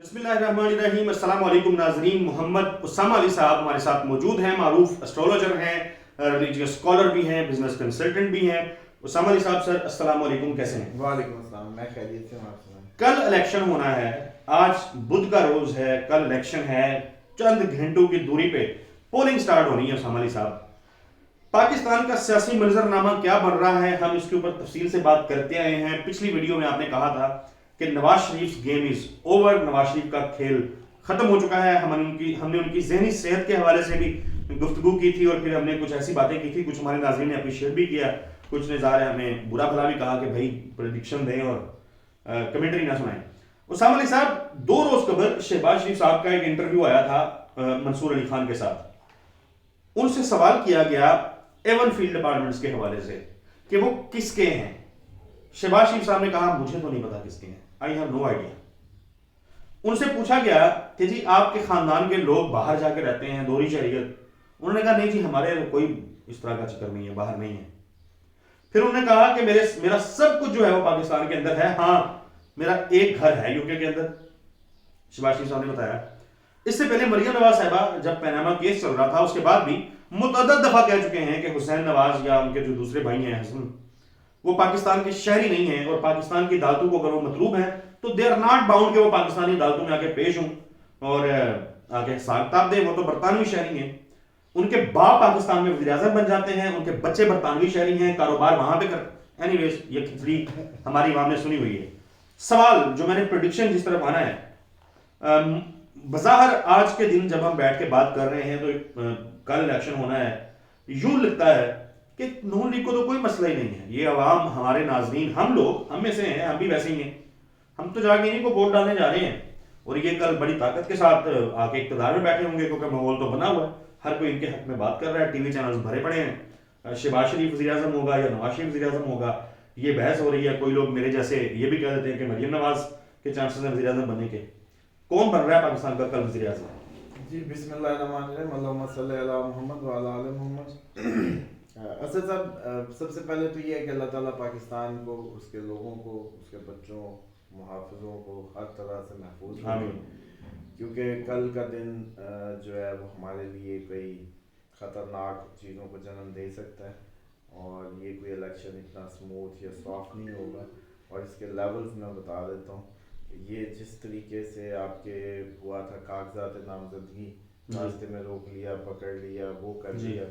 बिस्मिल्लाहिर्रहमानिर्रहीम। अस्सलाम वालेकुम नाज़रीन। मोहम्मद उसामा अली साहब हमारे साथ मौजूद हैं। मारूफ एस्ट्रोलॉजर हैं, रिलीजियस स्कॉलर भी हैं, बिजनेस कंसल्टेंट भी हैं। उसामा अली साहब सर, अस्सलाम वालेकुम, कैसे हैं? वालेकुम अस्सलाम, मैं खैरियत से हूं। आप सुनाएं। कल इलेक्शन होना है, आज बुध का रोज है, कल इलेक्शन है, चंद घंटों की दूरी पे पोलिंग स्टार्ट होनी है। उसामा अली साहब, पाकिस्तान का सियासी मंजरनामा क्या बन रहा है, हम इसके ऊपर तफसील से बात करते आए हैं। पिछली वीडियो में आपने कहा था कि Nawaz Sharif game is over, Nawaz Sharif का खेल खत्म हो चुका है। हमने उनकी जहनी सेहत के हवाले से भी गुफ्तगू की थी और फिर हमने कुछ ऐसी बातें की थी, कुछ हमारे नाज़रीन ने अप्रिशिएट भी किया, कुछ ने ज़ाहिर हमें बुरा भला भी कहा कि भाई प्रेडिक्शन दें और कमेंट्री ना सुनाएं। उसामा अली साहब, 2 रोज कबल शहबाज शरीफ साहब का एक इंटरव्यू आया था मंसूर अली खान के साथ। उनसे सवाल किया गया एवन फील्ड डिपार्टमेंट्स के हवाले से कि वो किसके हैं। शहबाज शरीफ साहब ने कहा मुझे तो नहीं पता किसके हैं, आई हैव नो आइडिया। उनसे पूछा गया कि जी आपके खानदान के लोग बाहर जाके रहते हैं, दोहरी शरीयत? उन्होंने कहा नहीं जी, हमारे कोई इस तरह का चक्कर नहीं है, बाहर नहीं है। फिर उन्होंने कहा कि मेरा सब कुछ जो है वो पाकिस्तान के अंदर है, हाँ मेरा एक घर है यूके के अंदर। शहबाज शरीफ साहब ने बताया। इससे पहले मरियम नवाज साहिबा जब पैनामा केस चल रहा था उसके बाद भी मुतअद्दिद दफा कह चुके हैं कि हुसैन नवाज या उनके जो दूसरे भाई हैं हसन, वो पाकिस्तान के शहरी नहीं हैं और पाकिस्तान की अदालतों को अगर वो मतलूब हैं तो दे आर नॉट बाउंड कि वो पाकिस्तानी अदालतों में आके पेश हों और आके हिसाब किताब दें। वो तो बरतानवी शहरी हैं, उनके बाप पाकिस्तान में वज़ीर आज़म बन जाते हैं, उनके बच्चे बरतानवी शहरी हैं, कारोबार वहां पे कर। एनीवेज ये खिचड़ी हमारी आवाम ने सुनी हुई है। सवाल जो मैंने प्रेडिक्शन जिस तरफ आना है, बज़ाहिर आज के दिन जब हम बैठ के बात कर रहे हैं तो कल इलेक्शन होना है, यूं लगता है कि नून लीग को तो कोई मसला ही नहीं है। ये अवाम, हमारे नाजरीन, हम लोग, हम में से हैं, हम भी वैसे ही हैं, हम तो जाके इन्हीं को वोट डालने जा रहे हैं और ये कल बड़ी ताकत के साथ आके इक़्तिदार में बैठे होंगे क्योंकि माहौल तो बना हुआ है, हर कोई इनके हक में बात कर रहा है, टीवी चैनल्स भरे पड़े हैं। शहबाज शरीफ वज़ीर आज़म होगा या नवाज शरीफ वज़ीर आज़म होगा, ये बहस हो रही है। कोई लोग मेरे जैसे ये भी कह देते हैं कि मरियम नवाज के चांसेस हैं वज़ीर आज़म बनने के। कौन बन रहा है पाकिस्तान का कल वज़ीर आज़म? जी बिस्मिल्लाहिर्रहमानिर्रहीम, अल्लाहुम्मा सल्ली अला मोहम्मद व अला आले मोहम्मद। असद साहब, सबसे पहले तो ये है कि अल्लाह ताला पाकिस्तान को, उसके लोगों को, उसके बच्चों, मुहाफ़िज़ों को हर तरह से महफूज रखे, क्योंकि कल का दिन जो है वो हमारे लिए कोई ख़तरनाक चीज़ों को जन्म दे सकता है और ये कोई इलेक्शन इतना स्मूथ या सॉफ्ट नहीं होगा। और इसके लेवल्स मैं बता देता हूँ। ये जिस तरीके से आपके हुआ था कागजात नामजदगी, रास्ते में रोक लिया, पकड़ लिया, वो कर लिया,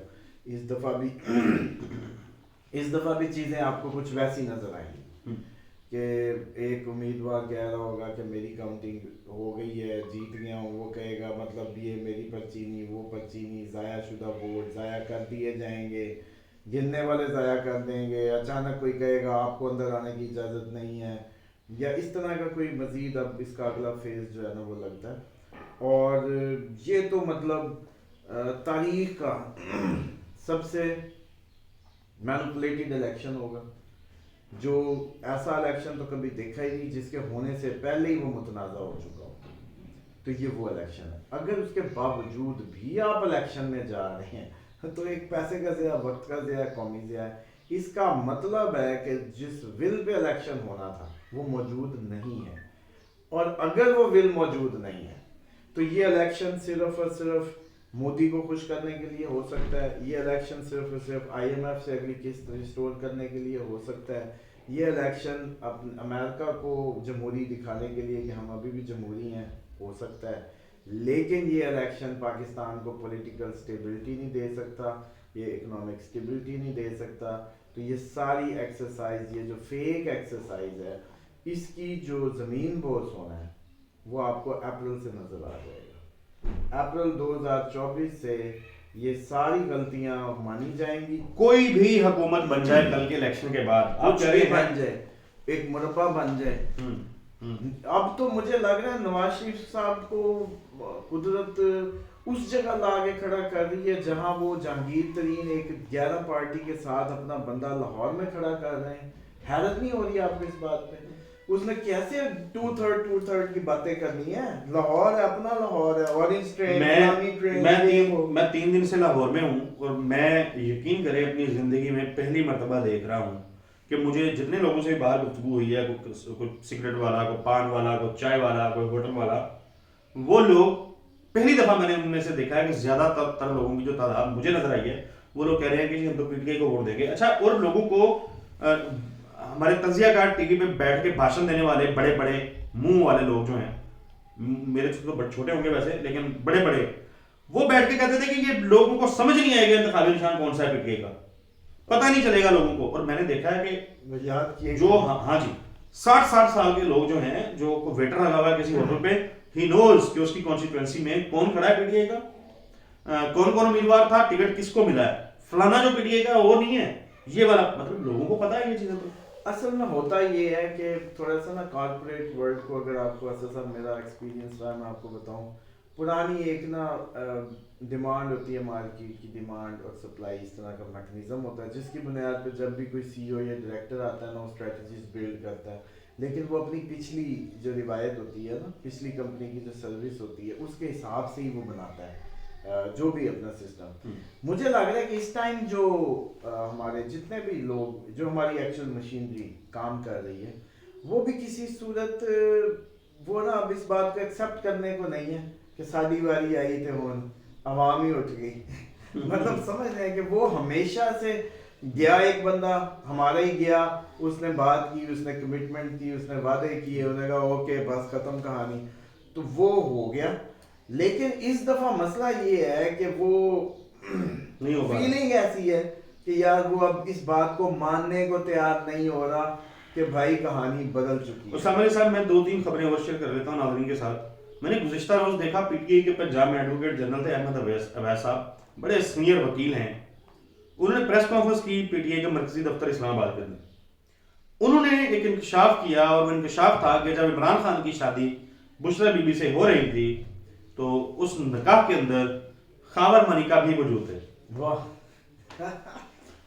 इस दफ़ा भी चीज़ें आपको कुछ वैसी नज़र आएंगी कि एक उम्मीदवार कह रहा होगा कि मेरी काउंटिंग हो गई है, जीत गया हूँ, वो कहेगा मतलब ये मेरी पर्ची नहीं, वो पर्ची नहीं, ज़ाया शुदा वोट ज़ाया कर दिए जाएंगे, गिनने वाले ज़ाया कर देंगे, अचानक कोई कहेगा आपको अंदर आने की इजाज़त नहीं है, या इस तरह का कोई मज़ीद अब इसका अगला फेज़ जो है ना वो लगता है। और ये तो मतलब तारीख़ का सबसे मैनिपुलेटेड इलेक्शन होगा, जो ऐसा इलेक्शन तो कभी देखा ही नहीं जिसके होने से पहले ही वो मुतनाज़ा हो चुका हो। तो ये वो इलेक्शन है। अगर उसके बावजूद भी आप इलेक्शन में जा रहे हैं तो एक पैसे का ज़िया, वक्त का ज़िया, कौमी ज़िया है। इसका मतलब है कि जिस विल पे इलेक्शन होना था वो मौजूद नहीं है, और अगर वो विल मौजूद नहीं है तो ये इलेक्शन सिर्फ और सिर्फ मोदी को खुश करने के लिए हो सकता है, ये इलेक्शन सिर्फ और सिर्फ IMF से अगली किस्त रिस्टोर करने के लिए हो सकता है, ये इलेक्शन अमेरिका को जमहूरी दिखाने के लिए कि हम अभी भी जमहूरी हैं हो सकता है। लेकिन ये इलेक्शन पाकिस्तान को पॉलिटिकल स्टेबिलिटी नहीं दे सकता, ये इकोनॉमिक स्टेबिलिटी नहीं दे सकता। तो ये सारी एक्सरसाइज, ये जो फेक एक्सरसाइज है, इसकी जो ज़मीन बोस होना है वो आपको अप्रैल से नज़र आ जाएगा। अप्रैल 2024 से ये सारी गलतियां मानी जाएंगी। कोई भी हुकूमत बन जाए कल के इलेक्शन के बाद, कुछ भी बन जाए, एक मुरब्बा बन जाए। अब तो मुझे लग रहा है नवाज शरीफ साहब को कुदरत उस जगह ला के खड़ा कर रही है जहां वो जहांगीर तरीन एक 11 पार्टी के साथ अपना बंदा लाहौर में खड़ा कर रहे हैं। हैरत नहीं हो रही आपको इस बात पे? उसने कैसे टू थर्ड की बातें करनी है? लाहौर है, अपना लाहौर है, ऑरेंज ट्रेन, मैं 3 दिन से लाहौर में हूँ और मैं यकीन करें अपनी ज़िंदगी में पहली मर्तबा देख रहा हूँ कि मुझे जितने लोगों से बाहर गुफ्तगू हुई है, कोई सिगरेट वाला, कोई पान वाला, कोई चाय वाला, कोई होटल वाला, वो लोग, पहली दफा मैंने उनमें से देखा है कि ज्यादा तर लोगों की जो तादाद मुझे नजर आई है, वो लोग कह रहे हैं कि जी हम तो पीटीआई को वोट देंगे। अच्छा, और लोगों को हमारे तंजियाकार टीवी पे बैठ के भाषण देने वाले बड़े बड़े मुंह वाले लोग जो हैं, मेरे से तो बड़े छोटे होंगे वैसे, लेकिन बड़े बड़े, वो बैठ के कहते थे कि ये लोगों को समझ नहीं आएगा इंतखाबी निशान कौन सा है पीटीआई का, पता नहीं चलेगा लोगों को। और मैंने देखा है कि याद किए जो हाँ जी 60 साल के लोग जो हैं, जो वेटर लगा हुआ है किसी होटल पे, ही नोज कि उसकी कॉन्स्टिट्यूएंसी में कौन खड़ा है पीटीआई का, कौन कौन उम्मीदवार था, टिकट किसको मिला है, फलाना जो पीटीआई का वो नहीं है, ये वाला, मतलब लोगों को पता है ये चीजें। तो असल में होता ये है कि थोड़ा सा ना कॉर्पोरेट वर्ल्ड को, अगर आपको असल सा मेरा एक्सपीरियंस रहा, मैं आपको बताऊं, पुरानी एक ना डिमांड होती है, मार्केट की डिमांड और सप्लाई, इस तरह का मैकेनिज्म होता है जिसकी बुनियाद पर जब भी कोई सीईओ या डायरेक्टर आता है ना, वो स्ट्रेटजीज बिल्ड करता है, लेकिन वो अपनी पिछली जो रिवायत होती है ना, पिछली कंपनी की जो सर्विस होती है, उसके हिसाब से ही वो बनाता है जो भी अपना सिस्टम। मुझे लग रहा है कि इस टाइम जो हमारे जितने भी लोग, जो हमारी एक्चुअल मशीनरी काम कर रही है, वो भी किसी सूरत वो ना अब इस बात को एक्सेप्ट करने को नहीं है कि साड़ी वारी आई थे होन अवाम ही उठ गई मतलब समझ रहे हैं कि वो हमेशा से गया, एक बंदा हमारा ही गया, उसने बात की, उसने कमिटमेंट की, उसने वादे किए, उन्होंने कहा ओके बस खत्म कहानी, तो वो हो गया। लेकिन इस दफा मसला ये है कि वो नहीं हो पा फीलिंग ऐसी है कि यार वो अब इस बात को मानने को तैयार नहीं हो रहा कि भाई कहानी बदल चुकी है। उसामा साहब, मैं 2-3 खबरें और शेयर कर लेता हूँ नाज़रीन के साथ। मैंने गुज़िश्ता रोज देखा पीटीआई के पंजाब में एडवोकेट जनरल थे अहमद अवैस साहब, बड़े सीनियर वकील हैं, उन्होंने प्रेस कॉन्फ्रेंस की पीटीआई के मरकजी दफ्तर इस्लामाबाद के अंदर। उन्होंने एक इंकशाफ किया, और वो इंकशाफ था कि जब इमरान खान की शादी बुशरा बीबी से हो रही थी, तो उस निकाह के अंदर खावर मनिका भी मौजूद थे। वाह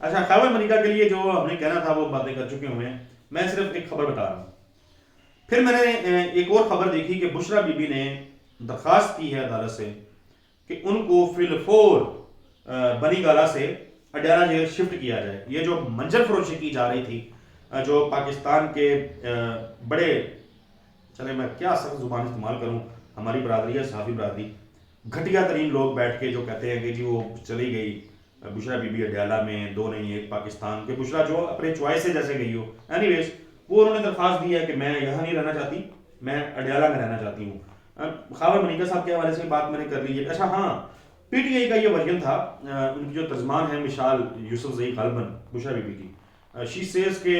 अच्छा, खावर मनिका के लिए जो हमने कहना था वो बातें कर चुके हुए हैं, मैं सिर्फ एक खबर बता रहा हूँ। फिर मैंने एक और खबर देखी कि बुशरा बीबी ने दरख्वास्त की है अदालत से कि उनको फिलफोर बनी गाला से अडयाला जेल शिफ्ट किया जाए। ये जो मंजर फरोशी की जा रही थी, जो पाकिस्तान के बड़े, चले मैं क्या सख्त जुबान इस्तेमाल करूँ, हमारी बरादरी है, सहाफ़ी बरादरी, घटिया तरीन लोग बैठ के जो कहते हैं कि जी वो चली गई बुशरा बीबी अडयाला में, 2 नहीं 1 पाकिस्तान के, बुशरा जो अपने चॉइस से जैसे गई हो, एनीवेज वो उन्होंने दरख्वास्त दी है कि मैं यहाँ नहीं रहना चाहती, मैं अडयाला में रहना चाहती हूँ। खावर मनिका साहब के हवाले से बात मैंने कर ली है। अच्छा हाँ, पीटीआई का ये वर्जन था, उनकी जो तर्जमान है मिशाल यूसुफ ज़ई गालबन, बुशरा बीबी की, शी सेज के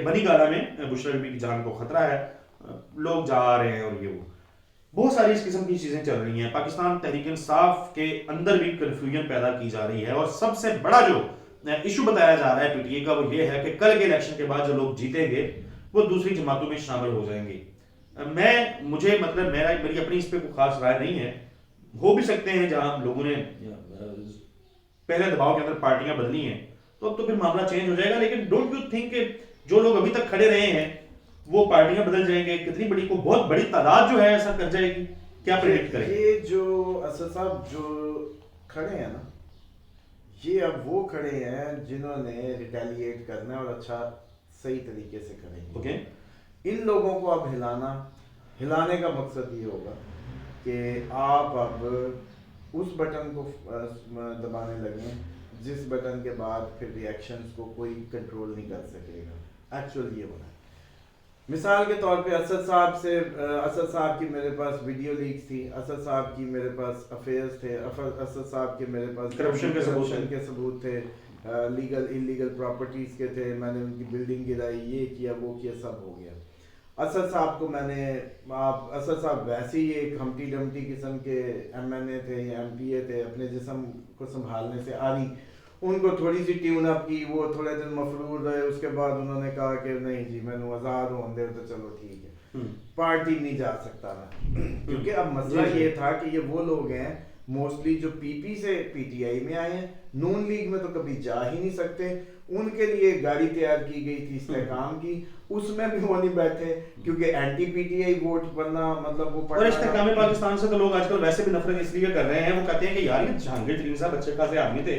बनी गाला में बुशरा बीबी की जान को खतरा है, लोग जा रहे हैं, और ये वो बहुत सारी इस किस्म की चीजें चल रही हैं। पाकिस्तान तहरीक इंसाफ के अंदर भी कंफ्यूजन पैदा की जा रही है, और सबसे बड़ा जो इशू बताया जा रहा है पीटीआई का वो ये है कि कल के इलेक्शन के बाद जो लोग जीतेंगे वो दूसरी जमातों में शामिल हो जाएंगे। मुझे मतलब मेरी अपनी इस पे कोई खास राय नहीं है, हो भी सकते हैं जहां लोगों ने पहले दबाव के अंदर पार्टियां बदली हैं, तो अब तो फिर मामला चेंज हो जाएगा। लेकिन डोंट यू थिंक कि जो लोग अभी तक खड़े रहे हैं वो पार्टियां बदल जाएंगे, कितनी बड़ी को बहुत बड़ी तादाद जो है ऐसा कर जाएगी, क्या प्रेडिक्ट करें? ये जो असद साहब जो खड़े हैं ना, ये अब वो खड़े हैं जिन्होंने रिटेलिएट करना है, और अच्छा सही तरीके से करेंगे। ओके, इन लोगों को अब हिलाने का मकसद ये होगा कि आप अब उस बटन को दबाने लगे जिस बटन के बाद फिर रिएक्शंस को कोई कंट्रोल नहीं कर सकेगा। एक्चुअल ये बना, मिसाल के तौर पे असद साहब की मेरे पास वीडियो लीक्स थी, असद साहब की मेरे पास अफेयर्स थे, असद साहब के मेरे पास करप्शन के सबूत थे, लीगल इलीगल प्रॉपर्टीज के थे, मैंने उनकी बिल्डिंग गिराई, ये किया वो किया, सब हो गया। असद साहब को असद साहब वैसे ही एक हमटी डमटी किस्म के MNA थे या MPA थे, अपने जिस्म को संभालने से आरी, उनको थोड़ी सी ट्यून अप की, वो थोड़े दिन मफरूर रहे, उसके बाद उन्होंने कहा कि नहीं जी मैं आज़ाद हूँ दे, तो चलो ठीक है, पार्टी नहीं जा सकता मैं क्योंकि अब मसला ये था कि ये वो लोग हैं मोस्टली जो PP से PTI में आए हैं, नून लीग में तो कभी जा ही नहीं सकते, उनके लिए गाड़ी तैयार की गई थी इस्तेकाम की, उसमें भी वो नहीं बैठे क्योंकि एंटी PTI वोट बनना मतलब वो और इस्तेकाम पाकिस्तान से तो लोग आजकल वैसे भी नफरत इसलिए कर रहे हैं, वो कहते हैं कि यार ये जहांगीर तरीन साहब अच्छे खासे आदमी थे,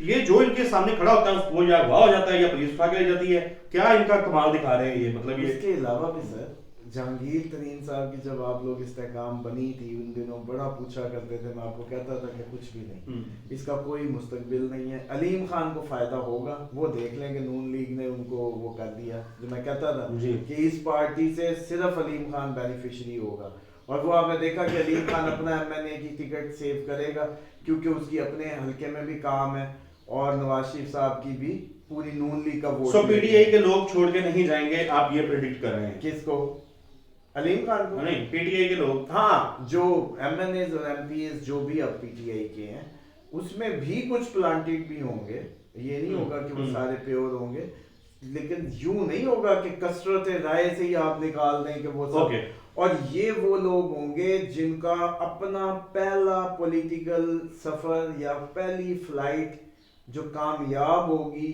ये जो इनके सामने खड़ा होता है वो या अगवा हो जाता है या पुलिस उठा के ले जाती है, क्या इनका कमाल दिखा रहे हैं ये, मतलब ये। इसके अलावा भी सर जहांगीर तरीन साहब की जब आप लोग इस्तेकाम बनी थी उन दिनों बड़ा पूछा करते थे, मैं आपको कहता था कि कुछ भी नहीं, इसका कोई मुस्तकबिल नहीं है। अलीम खान को फायदा होगा, वो देख लें कि नून लीग ने उनको वो कर दिया, जो मैं कहता था कि इस पार्टी से सिर्फ अलीम खान बेनिफिशरी होगा। और वो आपने देखा कि अलीम खान अपना MNA की टिकट सेव करेगा क्योंकि उसकी अपने हल्के में भी काम है और नवाज शरीफ साहब की भी पूरी नून लीग का वोट। सो PTI के लोग छोड़ के नहीं जाएंगे, आप ये प्रेडिक्ट कर रहे हैं? किसको? अलीम खान को? नहीं, PTI के लोग। हाँ, जो MNAs और MPs जो भी अब PTI के हैं उसमें भी कुछ प्लांटेड भी होंगे, ये नहीं होगा कि वो सारे प्योर होंगे, लेकिन यूं नहीं होगा कि कसरत राय से ही आप निकाल दें कि वो सब। और ये वो लोग होंगे जिनका अपना पहला पॉलिटिकल सफर या पहली फ्लाइट जो कामयाब होगी,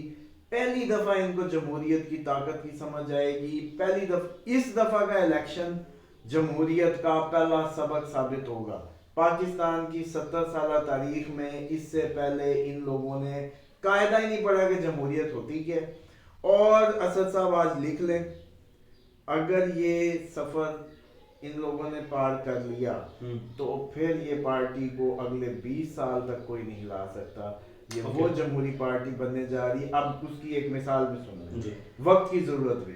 पहली दफा इनको जमहूरियत की ताकत की समझ आएगी, पहली दफा इस दफा का इलेक्शन जमहूरियत का पहला सबक साबित होगा। पाकिस्तान की 70 साल तारीख में इससे पहले इन लोगों ने कायदा ही नहीं पढ़ा कि जमहूरियत होती क्या। और असद साहब आज लिख लें, अगर ये सफर इन लोगों ने पार कर लिया तो फिर ये पार्टी को अगले 20 साल तक कोई नहीं ला सकता। ये वो जमहूरी पार्टी बनने जा रही। अब उसकी एक मिसाल भी सुनो, वक्त की जरूरत भी।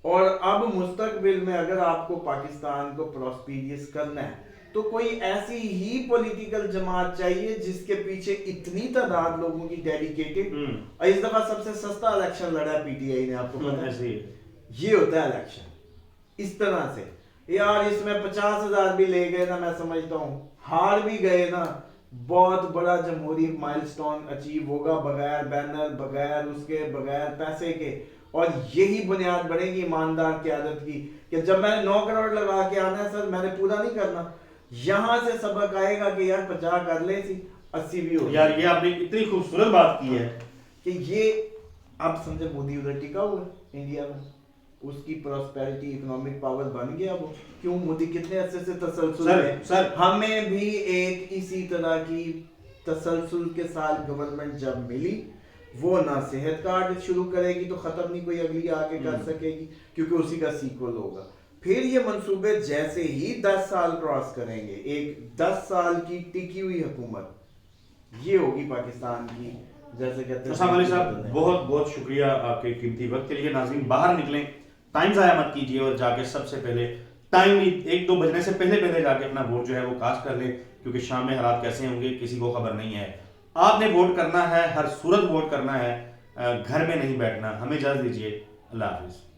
और अब मुस्तकबिल में अगर आपको पाकिस्तान को प्रॉस्पेरियस करना है तो कोई ऐसी ही पॉलिटिकल जमात चाहिए जिसके पीछे इतनी तादाद लोगों की डेडिकेटेड। और इस दफा सबसे सस्ता इलेक्शन लड़ा है PTI ने, आपको पता है? ये होता है इलेक्शन इस तरह से। यार इसमें 50,000 भी ले गए ना, मैं समझता हूँ हार भी गए ना, बहुत बड़ा जमहूरी माइलस्टोन अचीव होगा बगैर बैनर, बगैर उसके, बगैर पैसे के। और यही बुनियाद बनेगी ईमानदार क़यादत की कि जब मैंने 9 करोड़ लगा के आना है सर, मैंने पूरा नहीं करना। यहाँ से सबक आएगा कि यार 50 कर ले सी 80 भी हो। यार ये आपने इतनी खूबसूरत बात की है कि ये आप समझे, मोदी उधर टिका हुआ है इंडिया में, उसकी प्रॉस्पेरिटी इकोनॉमिक पावर बन गया वो। क्यों? मोदी कितने अच्छे से तसलसल है। सर हमें भी एक इसी तरह की तसलसल के साथ गवर्नमेंट जब मिली, वो ना सेहत कार्ड शुरू करेगी तो खत्म नहीं कोई अगली आगे कर सकेगी क्योंकि उसी का सीक्वल होगा। फिर ये मंसूबे जैसे ही 10 साल क्रॉस करेंगे, एक 10 साल की टिकी हुई हुकूमत ये होगी पाकिस्तान की। जैसे कहते हैं अली साहब, बहुत बहुत शुक्रिया आपके कीमती वक्त के लिए। नाज़रीन बाहर निकलें, टाइम ज़ाया मत कीजिए और जाके सबसे पहले टाइम 1-2 बजने से पहले जाके अपना वोट जो है वो कास्ट कर लें, क्योंकि शाम में हालात कैसे होंगे किसी को खबर नहीं है। आपने वोट करना है, हर सूरत वोट करना है, घर में नहीं बैठना। हमें इजाज़त दीजिए, अल्लाह हाफिज़।